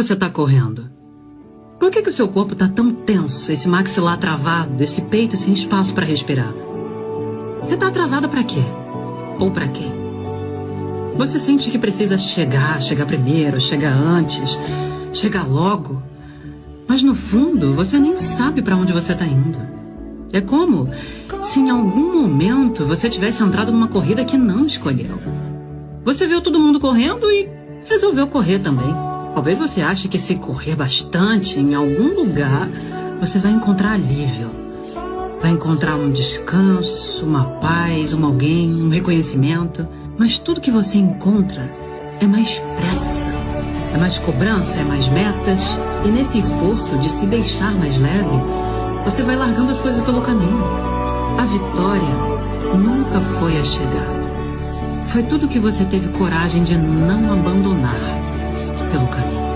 você está correndo? Por que o seu corpo está tão tenso, esse maxilar travado, esse peito sem espaço para respirar? Você está atrasada para quê? Ou para quem? Você sente que precisa chegar primeiro, chegar antes, chegar logo. Mas no fundo, você nem sabe para onde você está indo. É como se em algum momento você tivesse entrado numa corrida que não escolheu. Você viu todo mundo correndo e resolveu correr também. Talvez você ache que se correr bastante em algum lugar, você vai encontrar alívio. Vai encontrar um descanso, uma paz, alguém, um reconhecimento. Mas tudo que você encontra é mais pressa, é mais cobrança, é mais metas. E nesse esforço de se deixar mais leve, você vai largando as coisas pelo caminho. A vitória nunca foi a chegada. Foi tudo que você teve coragem de não abandonar pelo caminho.